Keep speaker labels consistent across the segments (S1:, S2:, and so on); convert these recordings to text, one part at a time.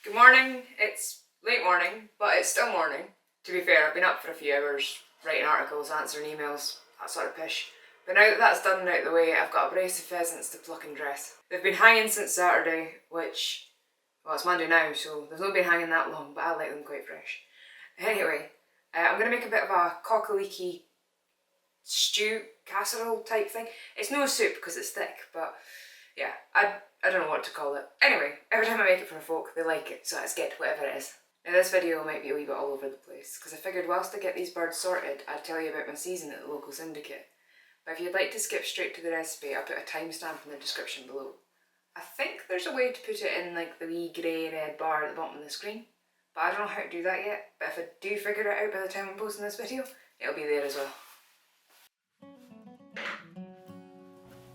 S1: Good morning. It's late morning, but it's still morning. To be fair, I've been up for a few hours, writing articles, answering emails, that sort of pish. But now that that's done and out of the way, I've got a brace of pheasants to pluck and dress. They've been hanging since Saturday, which, well, it's Monday now, so they've not been hanging that long, but I like them quite fresh. Anyway, I'm going to make a bit of a cock-a-leekie stew, casserole type thing. It's no soup because it's thick, but yeah, I don't know what to call it. Anyway, every time I make it for folk, they like it, so let's get whatever it is. Now this video might be a wee bit all over the place, because I figured whilst I get these birds sorted, I'd tell you about my season at the local Syndicate. But if you'd like to skip straight to the recipe, I'll put a timestamp in the description below. I think there's a way to put it in like the wee grey-red bar at the bottom of the screen, but I don't know how to do that yet. But if I do figure it out by the time I'm posting this video, it'll be there as well.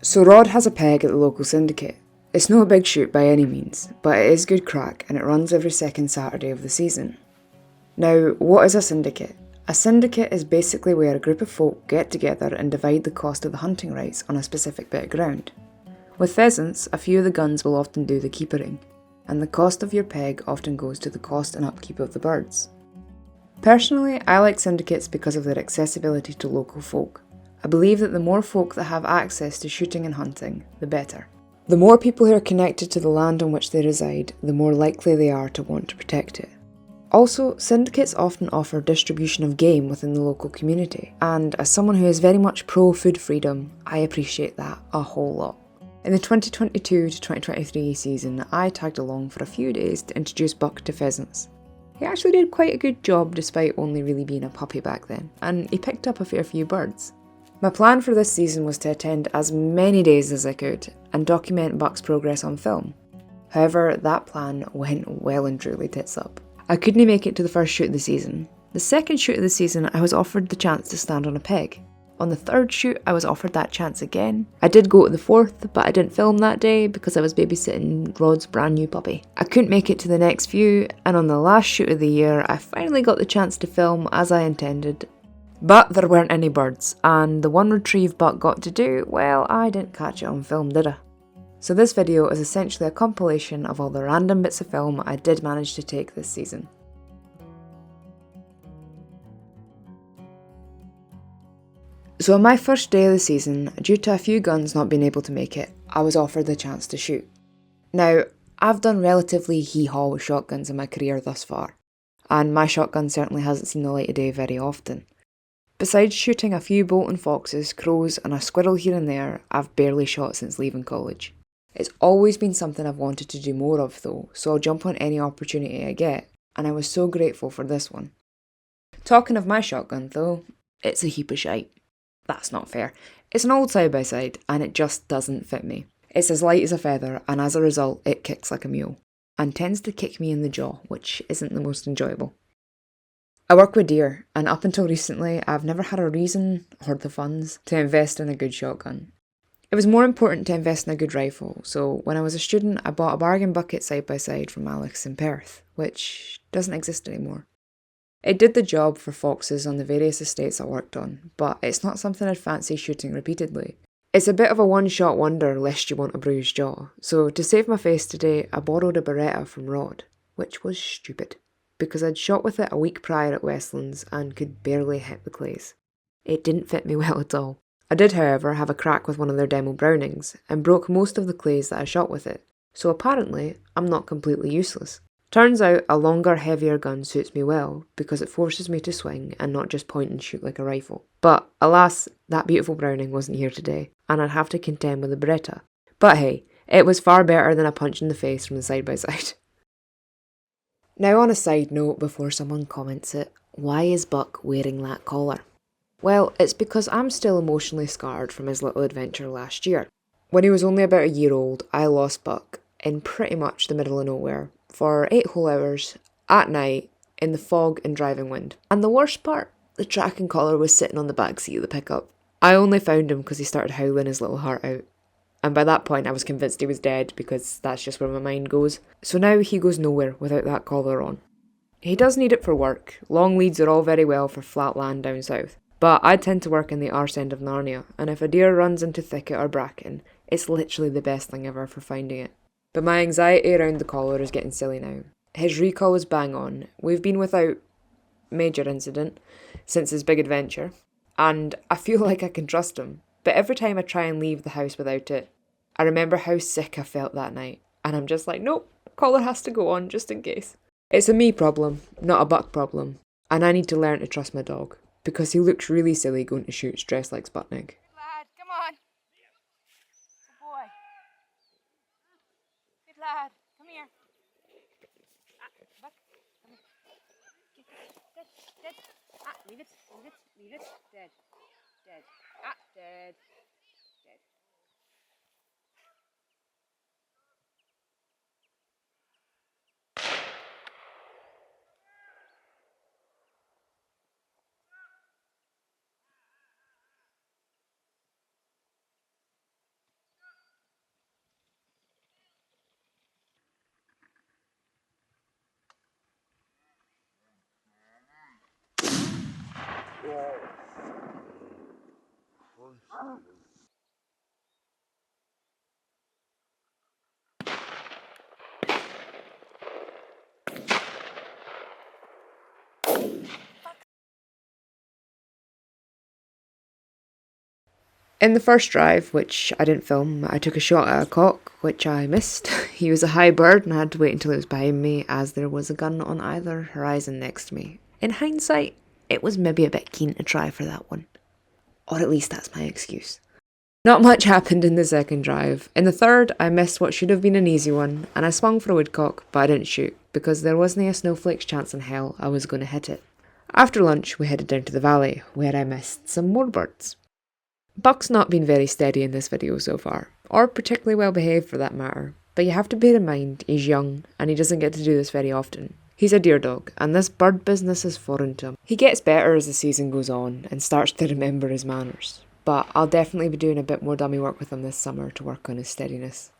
S1: So Rod has a peg at the local Syndicate. It's not a big shoot by any means, but it is good crack and it runs every second Saturday of the season. Now, what is a syndicate? A syndicate is basically where a group of folk get together and divide the cost of the hunting rights on a specific bit of ground. With pheasants, a few of the guns will often do the keepering, and the cost of your peg often goes to the cost and upkeep of the birds. Personally, I like syndicates because of their accessibility to local folk. I believe that the more folk that have access to shooting and hunting, the better. The more people who are connected to the land on which they reside, the more likely they are to want to protect it. Also, syndicates often offer distribution of game within the local community, and as someone who is very much pro-food freedom, I appreciate that a whole lot. In the 2022 to 2023 season, I tagged along for a few days to introduce Buck to pheasants. He actually did quite a good job despite only really being a puppy back then, and he picked up a fair few birds. My plan for this season was to attend as many days as I could and document Buck's progress on film. However, that plan went well and truly tits up. I couldn't make it to the first shoot of the season. The second shoot of the season, I was offered the chance to stand on a peg. On the third shoot, I was offered that chance again. I did go to the fourth, but I didn't film that day because I was babysitting Rod's brand new puppy. I couldn't make it to the next few, and on the last shoot of the year, I finally got the chance to film as I intended. But there weren't any birds, and the one retrieve Buck got to do, well, I didn't catch it on film, did I? So this video is essentially a compilation of all the random bits of film I did manage to take this season. So on my first day of the season, due to a few guns not being able to make it, I was offered the chance to shoot. Now, I've done relatively hee-haw with shotguns in my career thus far, and my shotgun certainly hasn't seen the light of day very often. Besides shooting a few Bolton foxes, crows and a squirrel here and there, I've barely shot since leaving college. It's always been something I've wanted to do more of though, so I'll jump on any opportunity I get, and I was so grateful for this one. Talking of my shotgun though, it's a heap of shite. That's not fair. It's an old side-by-side and it just doesn't fit me. It's as light as a feather and as a result it kicks like a mule, and tends to kick me in the jaw, which isn't the most enjoyable. I work with deer, and up until recently, I've never had a reason or the funds to invest in a good shotgun. It was more important to invest in a good rifle, so when I was a student, I bought a bargain bucket side-by-side from Alex in Perth, which doesn't exist anymore. It did the job for foxes on the various estates I worked on, but it's not something I'd fancy shooting repeatedly. It's a bit of a one-shot wonder lest you want a bruised jaw, so to save my face today, I borrowed a Beretta from Rod, which was stupid, because I'd shot with it a week prior at Westlands and could barely hit the clays. It didn't fit me well at all. I did, however, have a crack with one of their demo Brownings and broke most of the clays that I shot with it, so apparently I'm not completely useless. Turns out a longer, heavier gun suits me well because it forces me to swing and not just point and shoot like a rifle. But alas, that beautiful Browning wasn't here today, and I'd have to contend with a Beretta. But hey, it was far better than a punch in the face from the side-by-side. Now on a side note before someone comments it, why is Buck wearing that collar? Well, it's because I'm still emotionally scarred from his little adventure last year. When he was only about a year old, I lost Buck in pretty much the middle of nowhere for 8 whole hours at night in the fog and driving wind. And the worst part, the tracking collar was sitting on the back seat of the pickup. I only found him because he started howling his little heart out. And by that point I was convinced he was dead because that's just where my mind goes. So now he goes nowhere without that collar on. He does need it for work. Long leads are all very well for flat land down south. But I tend to work in the arse end of Narnia, and if a deer runs into thicket or bracken, it's literally the best thing ever for finding it. But my anxiety around the collar is getting silly now. His recall was bang on. We've been without major incident since his big adventure, and I feel like I can trust him. But every time I try and leave the house without it, I remember how sick I felt that night, and I'm just like, nope, collar has to go on just in case. It's a me problem, not a Buck problem, and I need to learn to trust my dog, because he looks really silly going to shoots dressed like Sputnik.
S2: Good lad, come on. Good boy. Good lad, come here. Buck, come here. Dead, dead. Leave it, leave it, leave it. Dead, dead. Dead, dead.
S1: In the first drive, which I didn't film, I took a shot at a cock, which I missed. He was a high bird and I had to wait until it was behind me, as there was a gun on either horizon next to me. In hindsight, it was maybe a bit keen to try for that one. Or at least that's my excuse. Not much happened in the second drive. In the third, I missed what should have been an easy one, and I swung for a woodcock, but I didn't shoot, because there wasn't a snowflake's chance in hell I was going to hit it. After lunch, we headed down to the valley, where I missed some more birds. Buck's not been very steady in this video so far, or particularly well behaved for that matter, but you have to bear in mind he's young and he doesn't get to do this very often. He's a deer dog, and this bird business is foreign to him. He gets better as the season goes on and starts to remember his manners, but I'll definitely be doing a bit more dummy work with him this summer to work on his steadiness.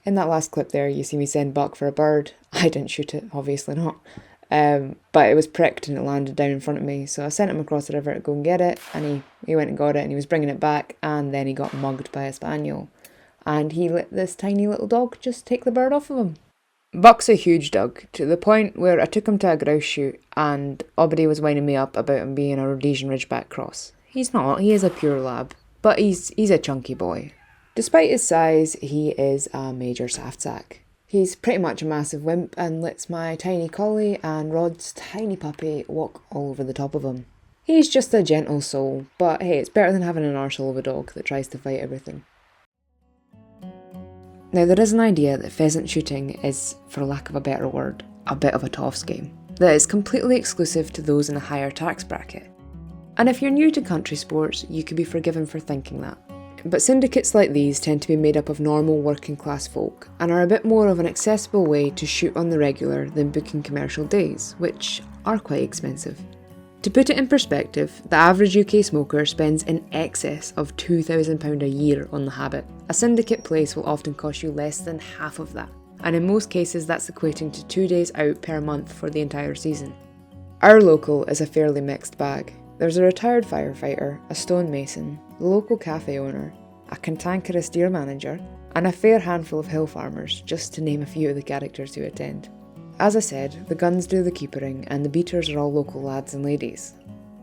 S1: In that last clip there, you see me send Buck for a bird. I didn't shoot it, obviously not. But it was pricked and it landed down in front of me. So I sent him across the river to go and get it. And he went and got it and he was bringing it back. And then he got mugged by a spaniel. And he let this tiny little dog just take the bird off of him. Buck's a huge dog, to the point where I took him to a grouse shoot and Aubrey was winding me up about him being a Rhodesian Ridgeback cross. He's not, he is a pure lab. But he's a chunky boy. Despite his size, he is a major saft sack. He's pretty much a massive wimp and lets my tiny collie and Rod's tiny puppy walk all over the top of him. He's just a gentle soul, but hey, it's better than having an arsehole of a dog that tries to fight everything. Now there is an idea that pheasant shooting is, for lack of a better word, a bit of a toffs game. That is completely exclusive to those in a higher tax bracket. And if you're new to country sports, you could be forgiven for thinking that. But syndicates like these tend to be made up of normal working class folk and are a bit more of an accessible way to shoot on the regular than booking commercial days, which are quite expensive. To put it in perspective, the average UK smoker spends in excess of £2,000 a year on the habit. A syndicate place will often cost you less than half of that, and in most cases that's equating to 2 days out per month for the entire season. Our local is a fairly mixed bag. There's a retired firefighter, a stonemason, the local cafe owner, a cantankerous deer manager, and a fair handful of hill farmers, just to name a few of the characters who attend. As I said, the guns do the keepering and the beaters are all local lads and ladies.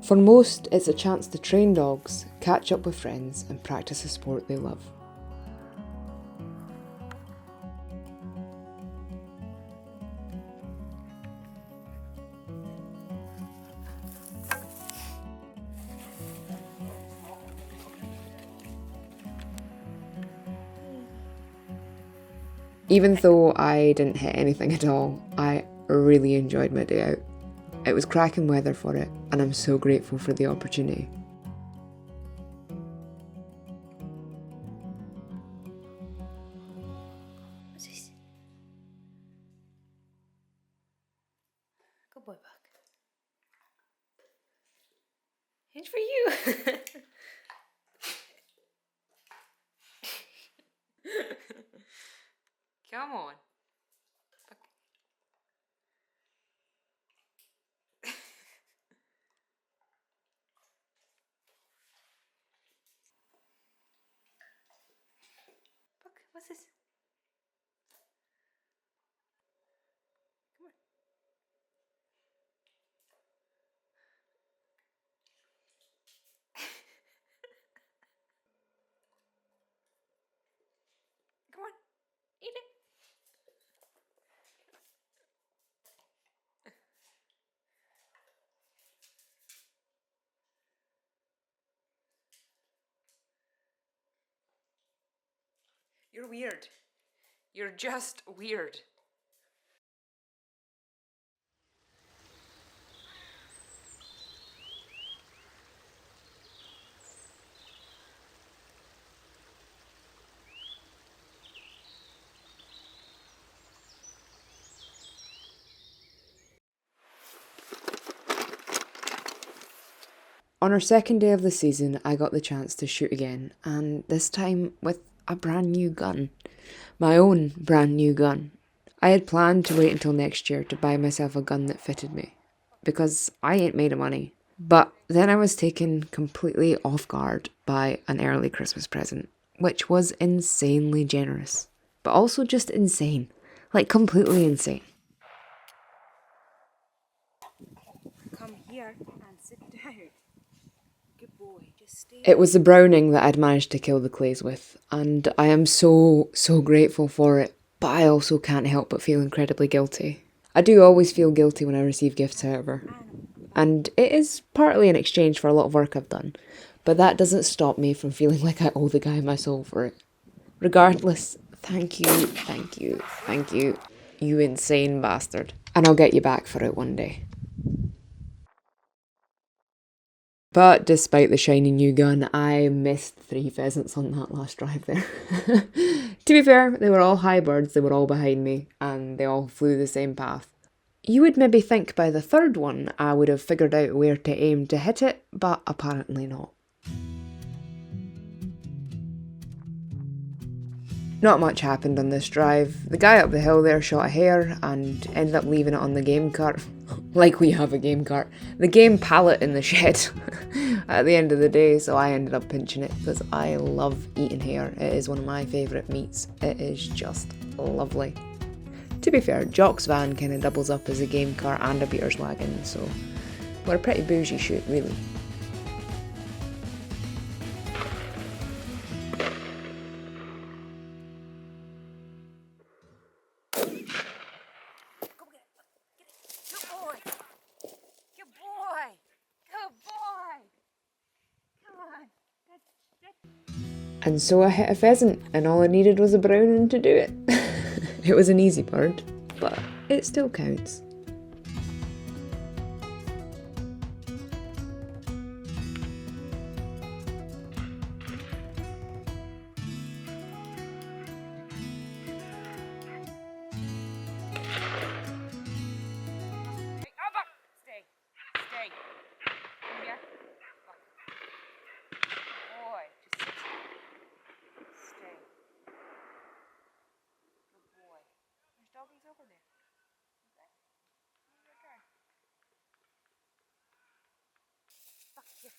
S1: For most, it's a chance to train dogs, catch up with friends and practice a sport they love. Even though I didn't hit anything at all, I really enjoyed my day out. It was cracking weather for it, and I'm so grateful for the opportunity.
S2: What's this? Good boy, Buck. It's for you. Come on. What's this? Come on. Come on. Eat it. You're weird. You're just weird.
S1: On our second day of the season, I got the chance to shoot again, and this time with a brand new gun. My own brand new gun. I had planned to wait until next year to buy myself a gun that fitted me, because I ain't made of money. But then I was taken completely off guard by an early Christmas present, which was insanely generous, but also just insane. Like, completely insane.
S2: Come here and sit down. Good boy, just stay.
S1: It was the Browning that I'd managed to kill the clays with, and I am so grateful for it, but I also can't help but feel incredibly guilty. I do always feel guilty when I receive gifts, however, and it is partly in exchange for a lot of work I've done, but that doesn't stop me from feeling like I owe the guy my soul for it. Regardless, thank you, you insane bastard. And I'll get you back for it one day. But despite the shiny new gun, I missed 3 pheasants on that last drive there. To be fair, they were all high birds, they were all behind me, and they all flew the same path. You would maybe think by the third one I would have figured out where to aim to hit it, but apparently not. Not much happened on this drive. The guy up the hill there shot a hare and ended up leaving it on the game cart. Like we have a game cart. The game pallet in the shed at the end of the day, so I ended up pinching it because I love eating hare. It is one of my favourite meats. It is just lovely. To be fair, Jock's van kind of doubles up as a game cart and a beater's wagon, so we're a pretty bougie shoot, really. And so I hit a pheasant, and all I needed was a Browning to do it. It was an easy bird, but it still counts.
S2: Stay. Stay. Come here. Boy, just sit. Stay. Good boy. There's doggies over there. Okay. Your turn. Buck, here.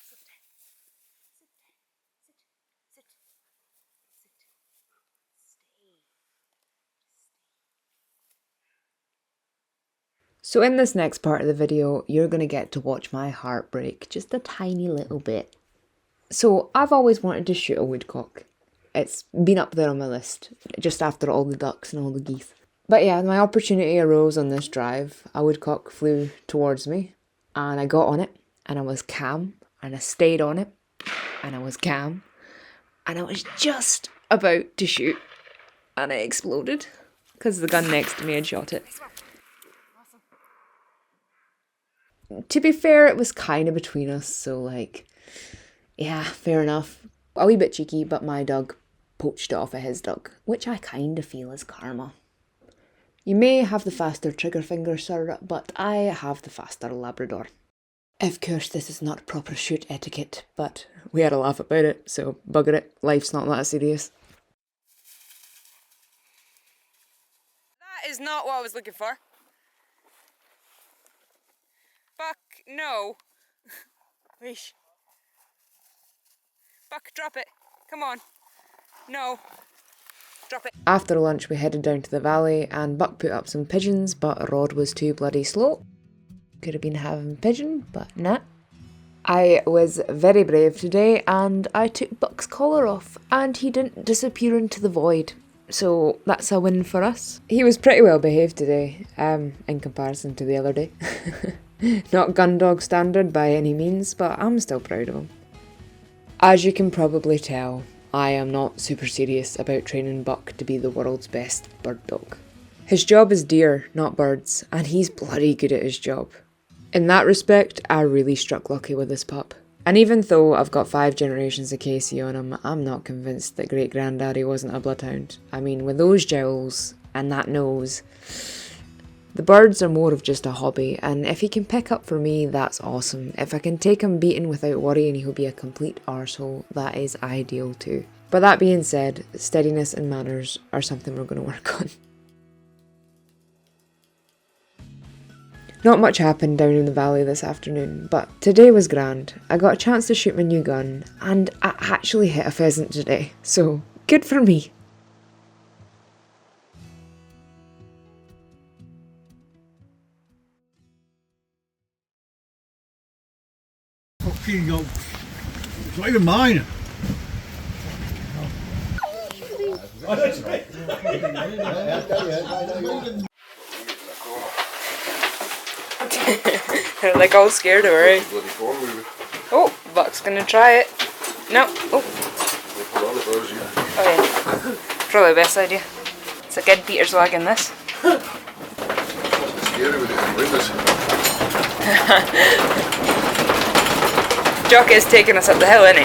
S2: Sit down. Sit down. Sit. Sit. Sit. Stay.
S1: So in this next part of the video, you're going to get to watch my heart break just a tiny little bit. So I've always wanted to shoot a woodcock. It's been up there on my list, just after all the ducks and all the geese. But yeah, my opportunity arose on this drive. A woodcock flew towards me, and I got on it, and I was calm, and I stayed on it, and I was calm, and I was just about to shoot, and it exploded, because the gun next to me had shot it. To be fair, it was kind of between us, so like, yeah, fair enough. A wee bit cheeky, but my dog poached it off of his dog, which I kind of feel is karma. You may have the faster trigger finger, sir, but I have the faster Labrador. Of course, this is not proper shoot etiquette, but we had a laugh about it, so bugger it, life's not that serious.
S2: That is not what I was looking for. Buck, no. Weesh. Buck, drop it. Come on. No. Drop it.
S1: After lunch we headed down to the valley and Buck put up some pigeons, but Rod was too bloody slow. Could have been having pigeon, but nah. I was very brave today and I took Buck's collar off and he didn't disappear into the void. So that's a win for us. He was pretty well behaved today, in comparison to the other day. Not gun dog standard by any means, but I'm still proud of him. As you can probably tell, I am not super serious about training Buck to be the world's best bird dog. His job is deer, not birds, and he's bloody good at his job. In that respect, I really struck lucky with this pup. And even though I've got 5 generations of Casey on him, I'm not convinced that Great Granddaddy wasn't a bloodhound. I mean, with those jowls and that nose, the birds are more of just a hobby, and if he can pick up for me, that's awesome. If I can take him beaten without worrying he'll be a complete arsehole, that is ideal too. But that being said, steadiness and manners are something we're going to work on. Not much happened down in the valley this afternoon, but today was grand. I got a chance to shoot my new gun, and I actually hit a pheasant today, so good for me.
S3: Fucking go. It's not even mine. Oh, that's right.
S1: They're like all scared already. Oh, Buck's gonna try it. No. Oh. Oh yeah. Probably the best idea. It's a good Peter's wagon, this. Jock is taking us up the hill, isn't he?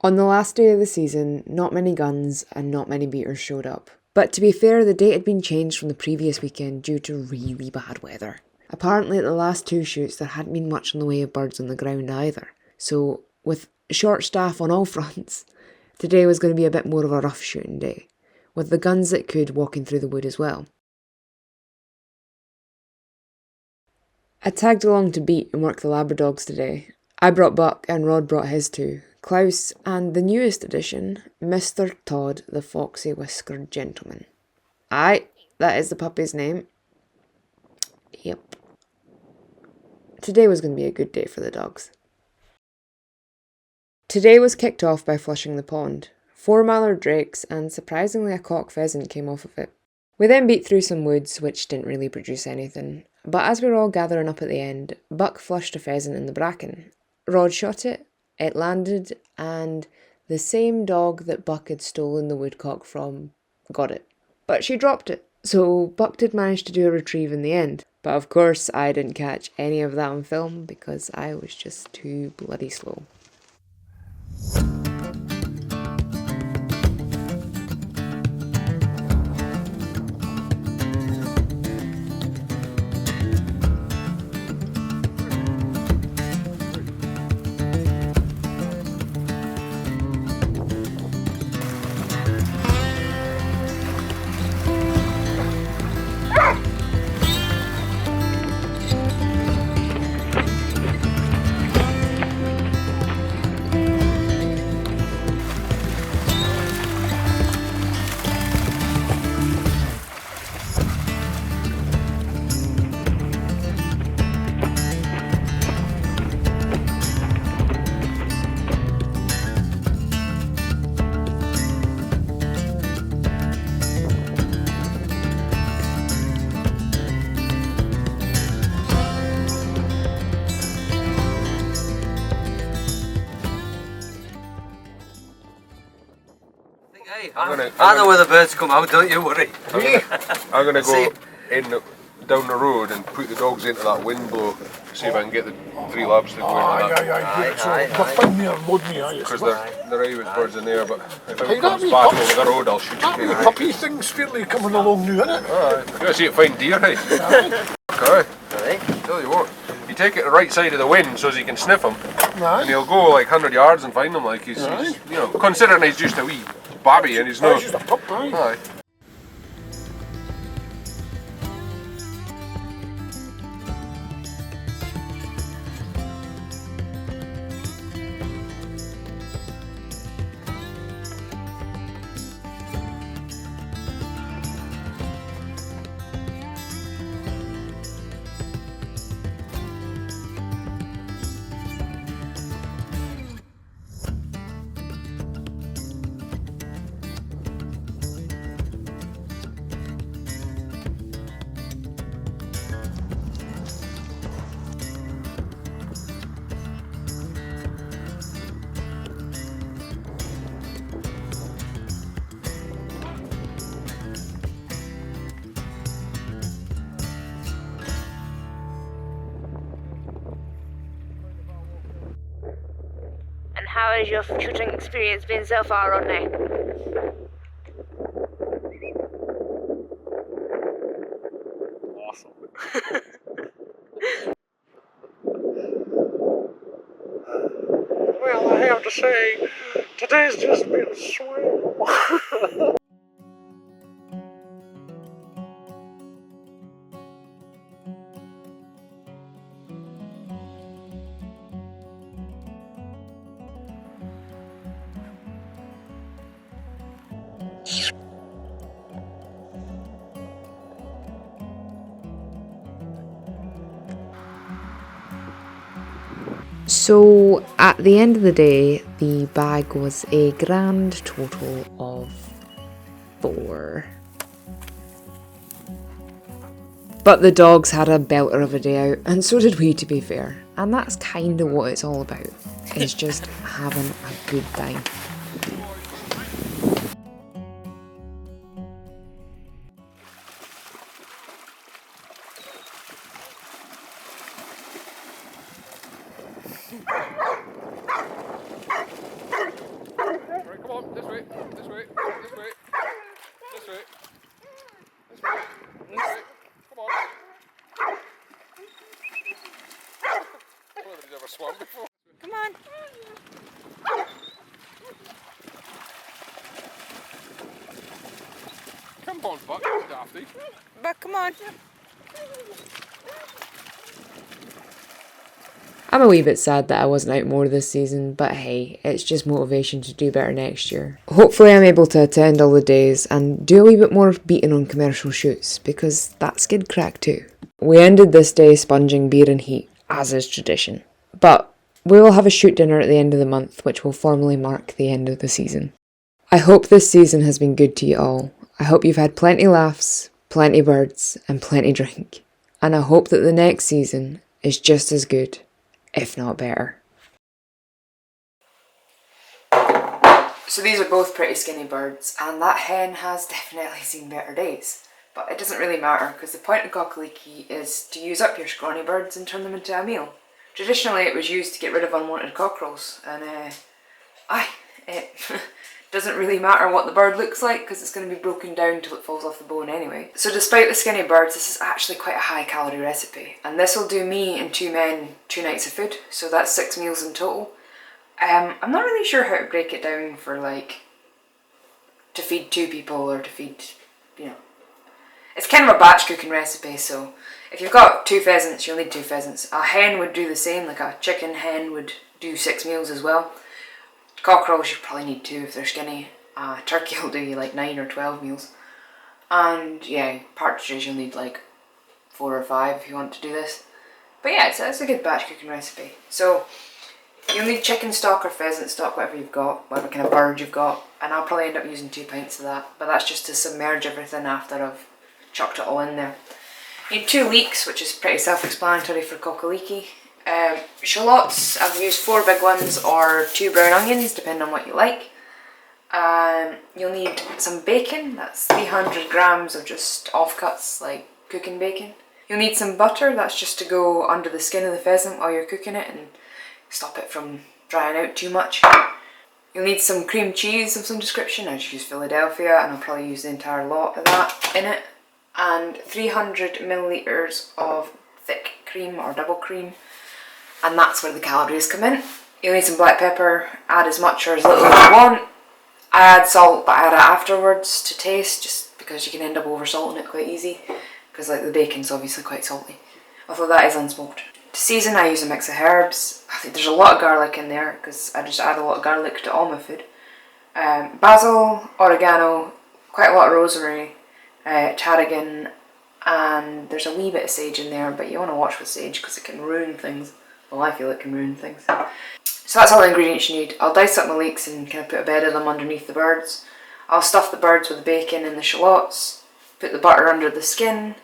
S1: On the last day of the season, not many guns and not many beaters showed up. But to be fair, the date had been changed from the previous weekend due to really bad weather. Apparently at the last 2 shoots there hadn't been much in the way of birds on the ground either. So with short staff on all fronts, today was going to be a bit more of a rough shooting day, with the guns that could walking through the wood as well. I tagged along to beat and work the Labradogs today. I brought Buck and Rod brought his too. Klaus, and the newest addition, Mr. Todd, the foxy whiskered gentleman. Aye, that is the puppy's name. Yep. Today was going to be a good day for the dogs. Today was kicked off by flushing the pond. 4 mallard drakes and surprisingly a cock pheasant came off of it. We then beat through some woods, which didn't really produce anything. But as we were all gathering up at the end, Buck flushed a pheasant in the bracken. Rod shot it. It landed, and the same dog that Buck had stolen the woodcock from got it. But she dropped it, so Buck did manage to do a retrieve in the end. But of course I didn't catch any of that on film because I was just too bloody slow.
S4: I know where the birds come out, don't you worry.
S3: I'm going to go down the road and put the dogs into that wind blow, see if I can get the 3 labs to go into that. Because there are Irish birds in there, but if it comes back over the road, I'll shoot it.
S5: The puppy thing's fairly coming along now, isn't it?
S3: Alright, you gotta see it find deer, hey? Okay. Tell you what, you take it the right side of the wind so as he can sniff them, and he'll go like 100 yards and find them. Like he's you know, considering he's just a wee babby and he's not.
S5: He's just a pup,
S3: Aye.
S2: how has your shooting experience been so far, Rodney?
S5: Awesome. Well, I have to say, today's just been swell.
S1: So at the end of the day, the bag was a grand total of 4. But the dogs had a belter of a day out, and so did we, to be fair. And that's kind of what it's all about, is just having a good time.
S3: Right, come on, this way, this way, this way, this way, this way, this way. Come on. Nobody's ever swum before.
S2: Come on.
S3: Come on, Buck, you dafty.
S2: But come on.
S1: I'm a wee bit sad that I wasn't out more this season, but hey, it's just motivation to do better next year. Hopefully I'm able to attend all the days and do a wee bit more beating on commercial shoots, because that's good crack too. We ended this day sponging beer and heat, as is tradition. But we will have a shoot dinner at the end of the month, which will formally mark the end of the season. I hope this season has been good to you all. I hope you've had plenty laughs, plenty birds, and plenty drink. And I hope that the next season is just as good, if not better. So these are both pretty skinny birds, and that hen has definitely seen better days. But it doesn't really matter, because the point of cock-a-leekie is to use up your scrawny birds and turn them into a meal. Traditionally it was used to get rid of unwanted cockerels, and it doesn't really matter what the bird looks like, because it's going to be broken down till it falls off the bone anyway. So despite the skinny birds, this is actually quite a high calorie recipe, and this will do me and 2 men 2 nights of food, so that's 6 meals in total. I'm not really sure how to break it down for to feed 2 people or to feed, it's kind of a batch cooking recipe. So if you've got 2 pheasants, you'll need 2 pheasants. A hen would do the same, like a chicken hen would do 6 meals as well. Cockerels you probably need 2 if they're skinny. Turkey will do you 9 or 12 meals. And yeah, partridges you'll need 4 or 5 if you want to do this. But yeah, it's a good batch cooking recipe. So you'll need chicken stock or pheasant stock, whatever you've got, whatever kind of bird you've got. And I'll probably end up using 2 pints of that. But that's just to submerge everything after I've chucked it all in there. You need 2 leeks, which is pretty self-explanatory for cock-a-leekie. Shallots, I've used 4 big ones or 2 brown onions, depending on what you like. You'll need some bacon, that's 300 grams of just offcuts, like cooking bacon. You'll need some butter, that's just to go under the skin of the pheasant while you're cooking it and stop it from drying out too much. You'll need some cream cheese of some description. I just use Philadelphia and I'll probably use the entire lot of that in it. And 300 millilitres of thick cream or double cream. And that's where the calories come in. You'll need some black pepper, add as much or as little as you want. I add salt, but I add it afterwards to taste, just because you can end up over salting it quite easy, because the bacon's obviously quite salty, although that is unsmoked. To season I use a mix of herbs. I think there's a lot of garlic in there, because I just add a lot of garlic to all my food. Basil, oregano, quite a lot of rosemary, tarragon, and there's a wee bit of sage in there, but you want to watch with sage because it can ruin things. Well, I feel it can ruin things. So that's all the ingredients you need. I'll dice up my leeks and kind of put a bed of them underneath the birds. I'll stuff the birds with the bacon and the shallots, put the butter under the skin,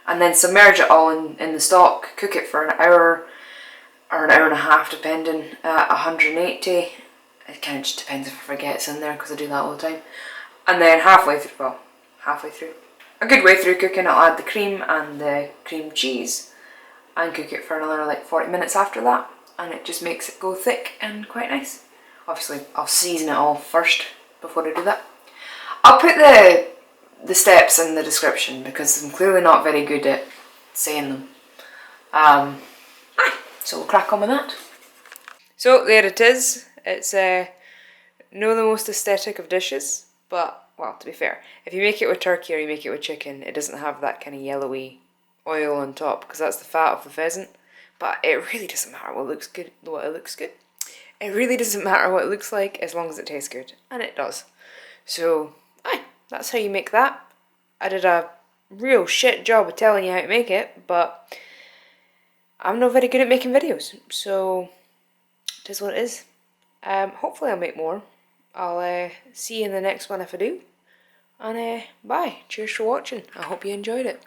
S1: and then submerge it all in the stock, cook it for an hour or an hour and a half depending, at 180. It kind of just depends if I forget it's in there because I do that all the time. And then halfway through, a good way through cooking, I'll add the cream and the cream cheese and cook it for another 40 minutes after that, and it just makes it go thick and quite nice. Obviously, I'll season it all first before I do that. I'll put the steps in the description because I'm clearly not very good at saying them. So we'll crack on with that. So there it is. It's no the most aesthetic of dishes, but, well, to be fair, if you make it with turkey or you make it with chicken, it doesn't have that kind of yellowy oil on top because that's the fat of the pheasant. But it really doesn't matter what looks good. It really doesn't matter what it looks like as long as it tastes good, and it does. So, that's how you make that. I did a real shit job of telling you how to make it, but I'm not very good at making videos, so it is what it is. Hopefully I'll make more. I'll see you in the next one if I do. And bye. Cheers for watching. I hope you enjoyed it.